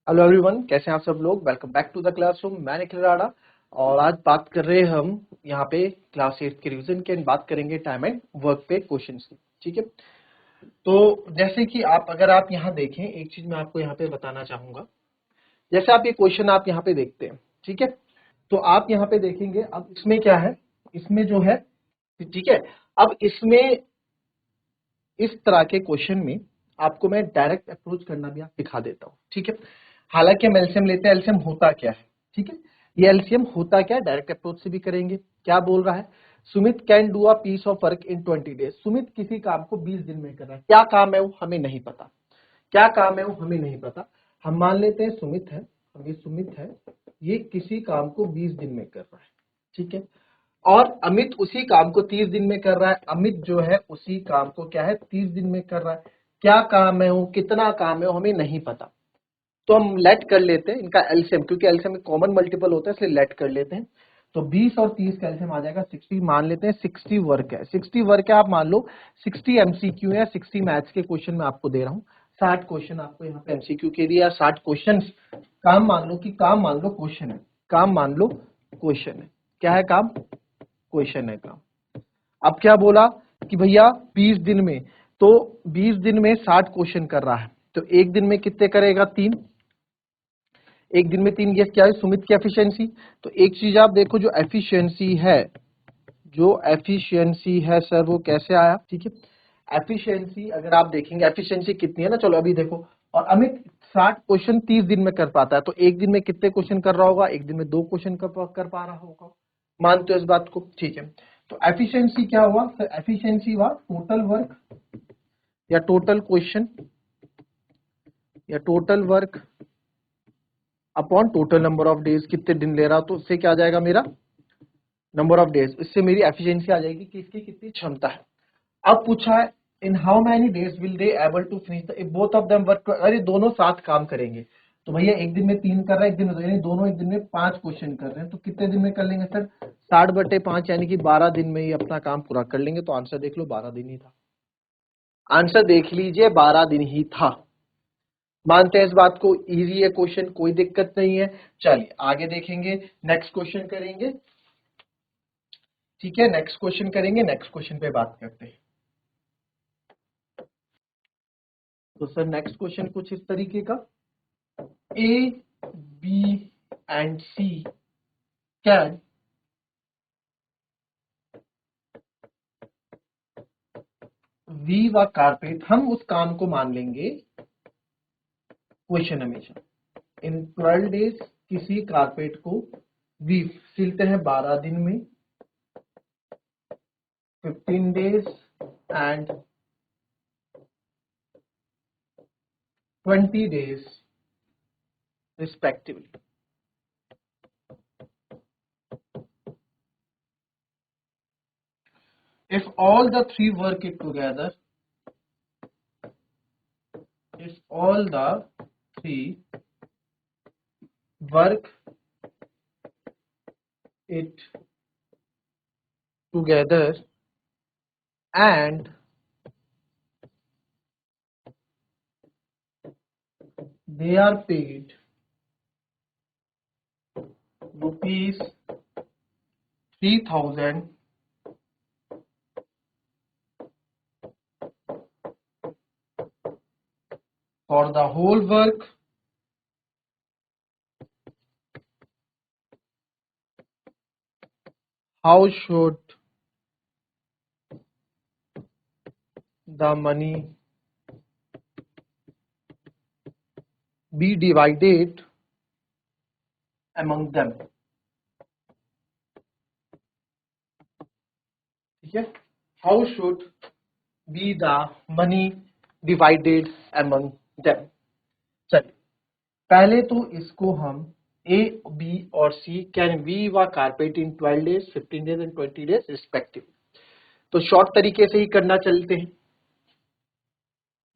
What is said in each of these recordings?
Hello everyone, कैसे हैं आप सब लोग। Welcome back to the classroom. मैं निखिल राणा और आज बात कर रहे हैं हम यहाँ पे क्लास 8 के रिवीजन की बात करेंगे टाइम एंड वर्क पे क्वेश्चंस की। ठीक है, तो जैसे कि अगर आप यहाँ देखें, एक चीज मैं आपको यहाँ पे बताना चाहूंगा। जैसे आप ये क्वेश्चन आप यहाँ पे देखते हैं, ठीक है, तो आप यहाँ पे देखेंगे अब इसमें क्या है, इसमें जो है, ठीक है, अब इसमें इस तरह के क्वेश्चन में आपको मैं डायरेक्ट अप्रोच करना भी सिखा देता हूँ। ठीक है, हालांकि हम एलसीएम लेते हैं, एलसीएम होता क्या है, ठीक है, ये एलसीएम होता क्या है, डायरेक्ट अप्रोच से भी करेंगे। क्या बोल रहा है, Sumit can do a piece of work in 20 days. Sumit किसी काम को 20 दिन में कर रहा है। क्या काम है वो हमें नहीं पता, क्या काम है वो हमें नहीं पता। हम मान लेते हैं सुमित है, अब ये सुमित है, ये किसी काम को 20 दिन में कर रहा है। ठीक है, और अमित उसी काम को 30 दिन में कर रहा है। अमित जो है उसी काम को क्या है 30 दिन में कर रहा है। क्या काम है वो, कितना काम है वो हमें नहीं पता, तो हम लेट कर लेते हैं इनका एलसीएम, क्योंकि एलसीएम में कॉमन मल्टीपल होता है इसलिए लेट कर लेते हैं। तो 20 और 30 का एलसीएम आ जाएगा 60। मान लेते हैं 60 वर्क है, 60 वर्क है, आप मान लो 60 एमसीक्यू है, 60 मैथ्स के क्वेश्चन मैं आपको दे रहा हूँ। 60 क्वेश्चन आपको यहाँ पे एमसीक्यू के दिया, 60 क्वेश्चन। काम मान लो कि काम मान लो क्वेश्चन है, काम मान लो क्वेश्चन है। क्या है काम, क्वेश्चन है काम। अब क्या बोला कि भैया 20 दिन में, तो 20 दिन में 60 क्वेश्चन कर रहा है, तो एक दिन में कितने करेगा, 3। एक दिन में 3, ये क्या है सुमित की एफिशिएंसी। तो एक चीज आप देखो, जो एफिशिएंसी है, जो एफिशिएंसी है सर वो कैसे आया। ठीक है, एफिशिएंसी अगर आप देखेंगे एफिशिएंसी कितनी है ना, चलो अभी देखो। और अमित 60 क्वेश्चन 30 दिन में कर पाता है, तो एक दिन में कितने क्वेश्चन कर रहा होगा, एक दिन में 2 क्वेश्चन कर पा रहा होगा। मानते हो इस बात को, ठीक है। तो एफिशिएंसी क्या हुआ सर, एफिशिएंसी हुआ टोटल वर्क या टोटल क्वेश्चन या total work upon total number of days, कितने दिन ले रहा, तो उससे क्या आ जाएगा मेरा नंबर ऑफ डेज, इससे मेरी एफिशिएंसी आ जाएगी कि इसकी कितनी क्षमता है। अब पूछा है in how many days will they able to finish the, both of them work. अरे दोनों साथ काम करेंगे, तो भैया एक दिन में 3 कर रहा है, एक दिन में 2, यानी दोनों एक दिन में 5 क्वेश्चन कर रहे हैं, तो कितने दिन में कर लेंगे सर, 60/5 यानी कि 12 दिन में ही अपना काम पूरा कर लेंगे। तो आंसर देख लो, 12 दिन ही था। आंसर देख लीजिए, 12 दिन ही था। मानते हैं इस बात को, इजी है क्वेश्चन, कोई दिक्कत नहीं है। चलिए आगे देखेंगे, नेक्स्ट क्वेश्चन करेंगे। ठीक है, नेक्स्ट क्वेश्चन करेंगे, नेक्स्ट क्वेश्चन पे बात करते हैं। तो सर नेक्स्ट क्वेश्चन कुछ इस तरीके का, A B and C can weave a carpet. हम उस काम को मान लेंगे, क्वेश्चन हमेशा, इन 12 डेज, किसी कारपेट को वीव सिलते हैं 12 दिन में, 15 days and 20 days respectively. If all the three work it together, if all the three work it together and they are paid rupees 3000 for the whole work, how should the money be divided among them? ठीक है, how should be the money divided among them? चलिए पहले तो इसको हम A B और C can weave a carpet in 12 days, 15 days and 20 days respective. तो short तरीके से ही करना चलते हैं।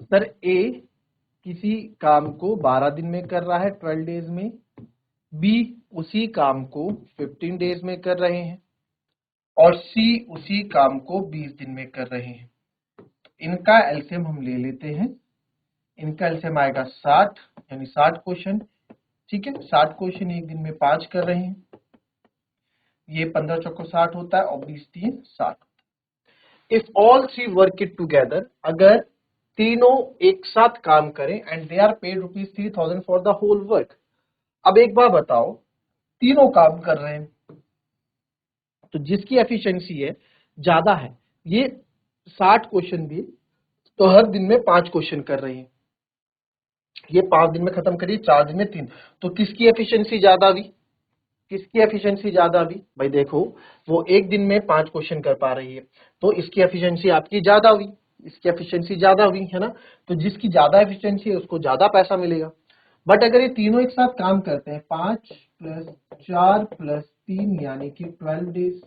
सर ए किसी काम को 12 दिन में कर रहा है 12 डेज में, बी उसी काम को 15 डेज में कर रहे हैं, और सी उसी काम को 20 दिन में कर रहे हैं। इनका एलसीएम हम ले लेते हैं, इनका एलसीएम आएगा 60, यानी 60 क्वेश्चन, ठीक है, 60 क्वेश्चन एक दिन में 5 कर रहे हैं, ये 15 चौको 60 होता है और 20 3 60। If all three work it together, अगर तीनों एक साथ काम करें and they are paid ₹3000 for the whole work. अब एक बार बताओ, तीनों काम कर रहे हैं तो जिसकी एफिशिएंसी है ज्यादा है, ये 60 क्वेश्चन भी तो हर दिन में 5 क्वेश्चन कर रही है, ये 5 दिन में खत्म करिए, 4 दिन में 3, तो किसकी एफिशिएंसी ज्यादा हुई? किसकी एफिशिएंसी ज्यादा हुई? भाई देखो, वो एक दिन में 5 क्वेश्चन कर पा रही है, तो इसकी एफिशिएंसी आपकी ज्यादा हुई, इसकी एफिशिएंसी ज्यादा हुई है ना, तो जिसकी ज्यादा एफिशिएंसी है उसको ज्यादा पैसा मिलेगा। बट अगर ये तीनों एक साथ काम करते हैं, 5 + 4 + 3 यानी कि 12 डेज,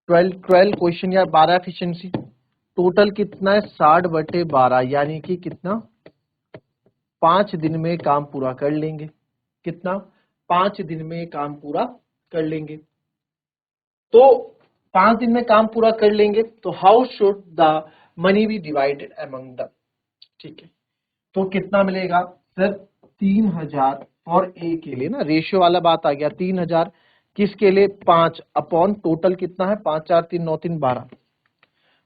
12 क्वेश्चन या 12 एफिशिएंसी, टोटल कितना है 60/12 यानी कि कितना, 5 दिन में काम पूरा कर लेंगे। कितना? 5 दिन में काम पूरा कर लेंगे। तो 5 दिन में काम पूरा कर लेंगे, तो how should the money be divided among them? ठीक है, तो कितना मिलेगा सर? 3000 फॉर ए के लिए ना, रेशियो वाला बात आ गया, 3000 किसके लिए? 5 अपॉन टोटल कितना है, 5 4 3 9 3 12।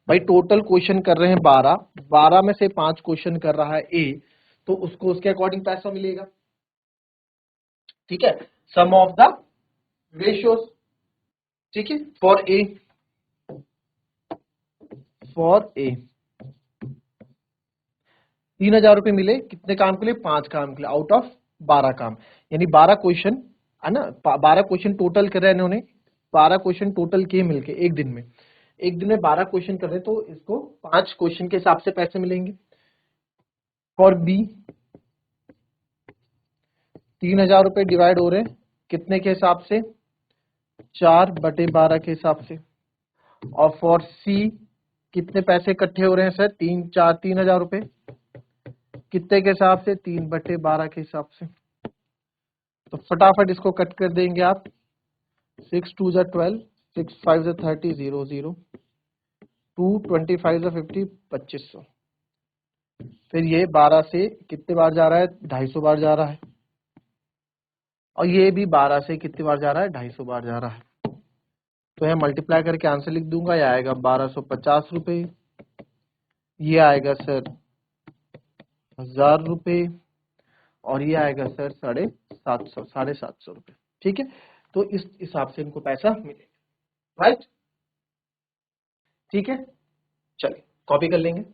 भाई टोटल क्वेश्चन कर रहे हैं 12, 12 में से 5 क्वेश्चन कर रहा है ए, तो उसको उसके अकॉर्डिंग पैसा मिलेगा। ठीक है, सम ऑफ द रेशियोज। ठीक है, फॉर ए, फॉर ए 3000 रुपए मिले कितने काम के लिए? 5 काम के लिए, आउट ऑफ 12 काम, यानी 12 क्वेश्चन है ना, 12 क्वेश्चन टोटल कर रहे हैं इन्होंने, 12 क्वेश्चन टोटल किए मिलके एक दिन में, एक दिन में 12 क्वेश्चन कर रहे हैं, तो इसको 5 क्वेश्चन के हिसाब से पैसे मिलेंगे। फॉर बी 3000 रुपए डिवाइड हो रहे हैं कितने के हिसाब से? 4/12 के हिसाब से। और फॉर सी कितने पैसे इकट्ठे हो रहे हैं सर? 3000 रुपए कितने के हिसाब से? 3/12 के हिसाब से। तो फटाफट इसको कट कर देंगे आप, 6 2 ज़ा 12, 6 5 ज़ा 30, 0 0, 2 25 ज़ा 50, 2500। फिर ये 12 से कितने बार जा रहा है? 250 बार जा रहा है, और ये भी 12 से कितनी बार जा रहा है? 250 बार जा रहा है। तो यहाँ मल्टीप्लाई करके आंसर लिख दूंगा, ये आएगा 1250 रुपये, ये आएगा सर 1000 रुपये, और ये आएगा सर 750 रुपये। ठीक है, तो इस हिसाब से इनको पैसा मिलेगा। राइट, ठीक है, चलिए कॉपी कर लेंगे।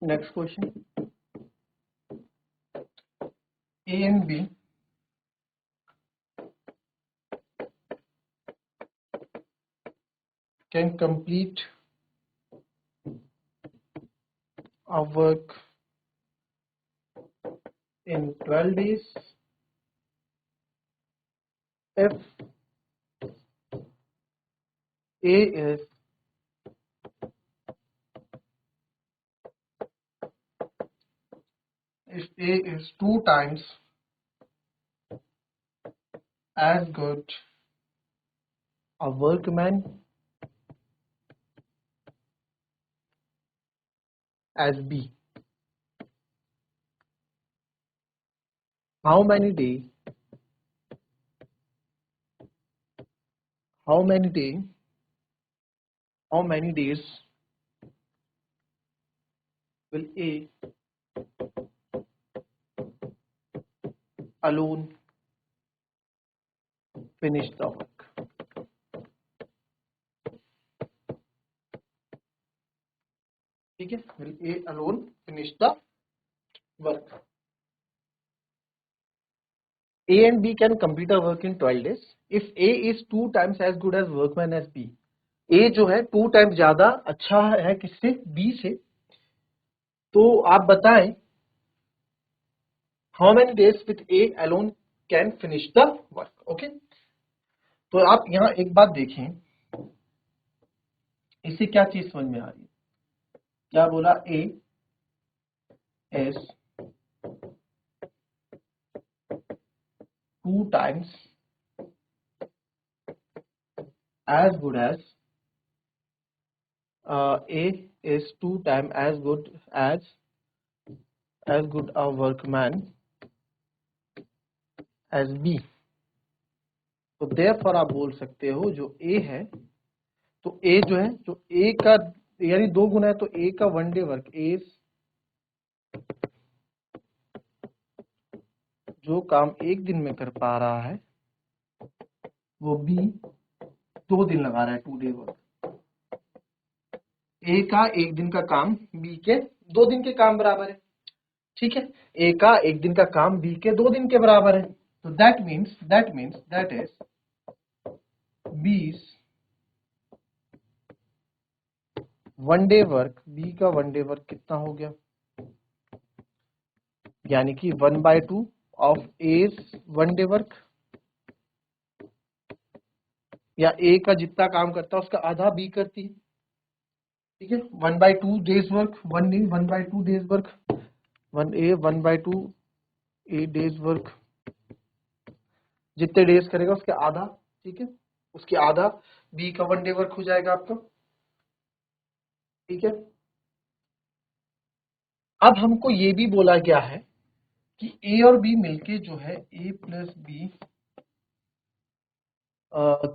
Next question, A and B can complete a work in 12 days if A is if A is 2 times as good a workman as B. How many day? How many day? How many days will A alone finish the work? ठीक है, will A alone finish the work? A and B can complete a work in 12 days if A is 2 times as good as workman as B. A जो है 2 times ज्यादा अच्छा है किससे? B से। तो आप बताएं how many days with A alone can finish the work? Okay, तो आप यहाँ एक बात देखें, इससे क्या चीज समझ में आ रही है? क्या बोला? A is times as good as A is 2 times as good a workman as B। तो therefore आप बोल सकते हो जो A है, तो A जो है, जो A का यानी 2 गुना है, तो A का वन डे वर्क, A जो काम एक दिन में कर पा रहा है वो B 2 दिन लगा रहा है, 2 डे वर्क। A का एक दिन का काम B के 2 दिन के काम बराबर है, ठीक है। A का एक दिन का काम B के 2 दिन के बराबर है, तो that is B's one day work, B का वन डे वर्क कितना हो गया, यानी कि 1/2 of A's one day work, या A का जितना काम करता है उसका आधा B करती है, ठीक है। 1/2 days work, 1/2 days work, 1/2 A days work, जितने डेज करेगा उसके आधा, ठीक है, उसके आधा B का वन डे वर्क हो जाएगा आपका, ठीक है। अब हमको ये भी बोला गया है कि A और B मिलके जो है A प्लस B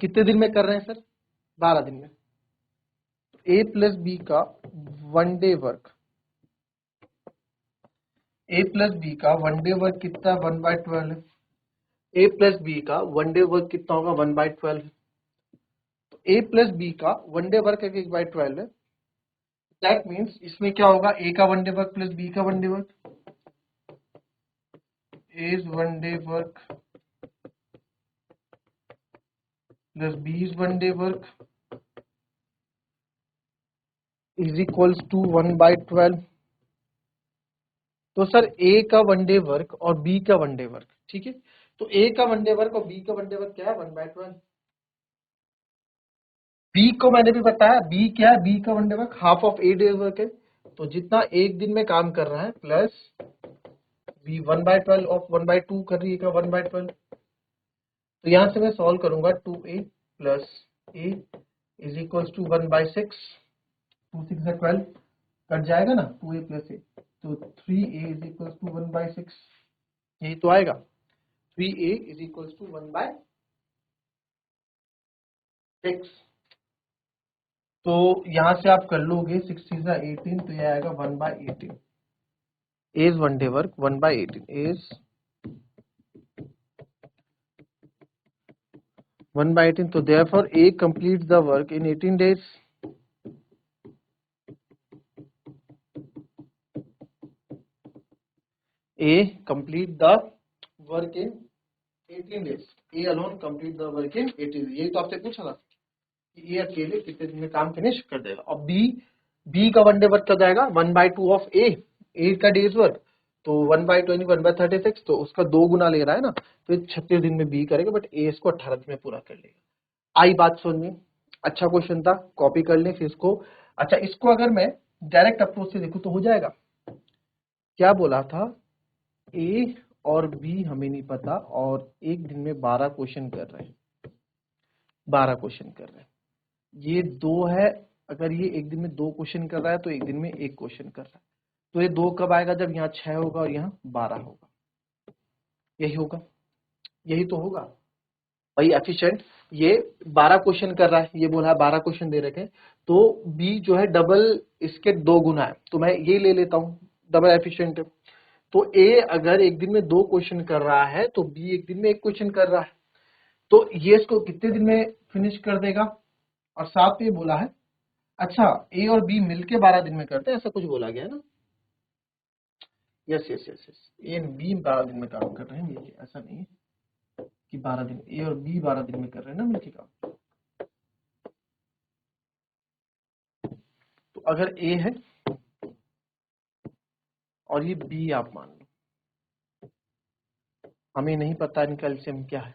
कितने दिन में कर रहे हैं सर, 12 दिन में। A प्लस B का one day work, A plus B का वन डे वर्क कितना, 1/12 है। A प्लस B का वन डे वर्क कितना होगा, 1/12 है। तो A प्लस B का वन डे वर्क 1/12 है, दैट मीन्स इसमें क्या होगा, A का one day work plus B का one day work, A's one day work plus B's one day work is equals to 1/12। तो सर A का one day work और B का वन डे वर्क, ठीक है, तो A का वन डे वर्क और B का वन डे वर्क क्या है, 1/12। B को मैंने भी बताया, B क्या है, B का one day work half of A day work है, तो जितना एक दिन में काम कर रहा है प्लस B 1/12 ऑफ 1/2 कर रही है 1/12। तो यहां से मैं सॉल्व करूंगा, 2A plus A is equal to 1/6, 2 6 12 cut जाएगा ना, 2A प्लस A, तो 3A इज इक्वल टू 1/6, यही तो आएगा, 3A इज इक्वल टू 1/6। तो यहां से आप कर लोगे 6 6 18, तो यह आएगा 1/18। A's one day work 1/18, A's 1/18, तो therefore A completes the work in 18 days। A complete the work in 18 days, A alone complete the work in 18 days। यही तो आपसे पूछा था कि A अकेले कितने दिन में काम फिनिश कर देगा। और B का वन डे वर्क क्या जाएगा, 1/2 ऑफ A का डेज वर्क, तो 1/20 1/36, तो उसका 2 गुना ले रहा है ना, तो 36 दिन में B करेगा, बट A इसको 18 दिन में पूरा कर लेगा। आई बात समझ में, अच्छा क्वेश्चन था, कॉपी कर लें फिर इसको। अच्छा, इसको अगर मैं डायरेक्ट अप्रोच से देखूं तो हो जाएगा। क्या बोला था, A और B हमें नहीं पता, और एक दिन में 12 क्वेश्चन कर रहे हैं, 12 क्वेश्चन कर रहे हैं, ये 2 है, अगर ये एक दिन में 2 क्वेश्चन कर रहा है तो एक दिन में 1 क्वेश्चन कर रहा है, तो ये 2 कब आएगा, जब यहाँ 6 होगा और यहाँ 12 होगा, यही होगा, यही तो होगा भाई एफिशिएंट। ये 12 क्वेश्चन कर रहा है, ये बोला है 12 क्वेश्चन दे रखे हैं, तो B जो है डबल इसके 2 गुना है, तो मैं ये ले लेता हूँ, डबल एफिशिएंट है। तो A अगर एक दिन में 2 क्वेश्चन कर रहा है तो B एक दिन में 1 क्वेश्चन कर रहा है, तो ये इसको कितने दिन में फिनिश कर देगा। और साथ में बोला है, अच्छा A और B मिलके 12 दिन में करते हैं, ऐसा कुछ बोला गया है ना। Yes yes yes yes, A और B 12 दिन में काम कर रहे हैं मिलके, ऐसा नहीं है कि 12 दिन, A और B 12 दिन में कर रहे हैं ना मिलके काम। तो अगर A है और ये B आप मान लो, हमें नहीं पता इनका एलसीएम क्या है,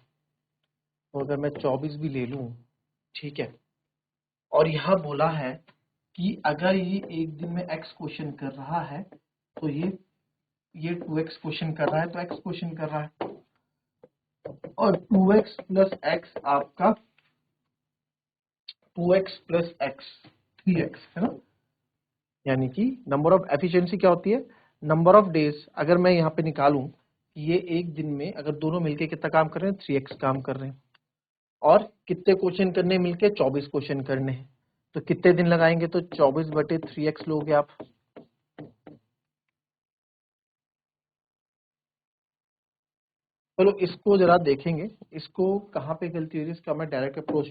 तो अगर मैं 24 भी ले लूं, ठीक है, और यहाँ बोला है कि अगर ये एक दिन में x क्वेश्चन कर रहा है तो ये 2x क्वेश्चन कर रहा है, तो x क्वेश्चन कर रहा है, और 2x प्लस एक्स आपका 2x प्लस एक्स 3x है ना। यानी कि नंबर ऑफ एफिशिएंसी क्या होती है, नंबर ऑफ डेज। अगर मैं यहाँ पे निकालूं ये एक दिन में अगर दोनों मिलके कितना काम कर रहे हैं, 3x काम कर रहे हैं, और कितने क्वेश्चन करने मिलके 24 क्वेश्चन करने हैं, तो कितने दिन लगाएंगे, तो 24/3x लोगे आप। चलो इसको जरा देखेंगे, इसको कहाँ पे गलती हो रही है, इसका मैं डायरेक्ट अप्रोच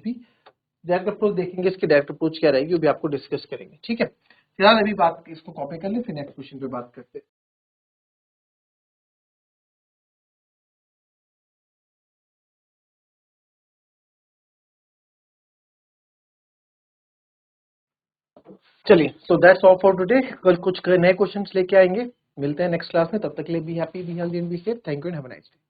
देखेंगे, इसकी डायरेक्ट अप्रोच क्या रहेगी वो भी आपको डिस्कस करेंगे, ठीक है। फिलहाल अभी बात इसको कॉपी कर ले, फिर नेक्स्ट क्वेश्चन पे बात करते हैं। चलिए, so that's all for today. कल कुछ नए क्वेश्चंस लेके आएंगे, मिलते हैं नेक्स्ट क्लास में, तब तक के लिए be happy, be healthy and be safe. Thank you and have a nice day.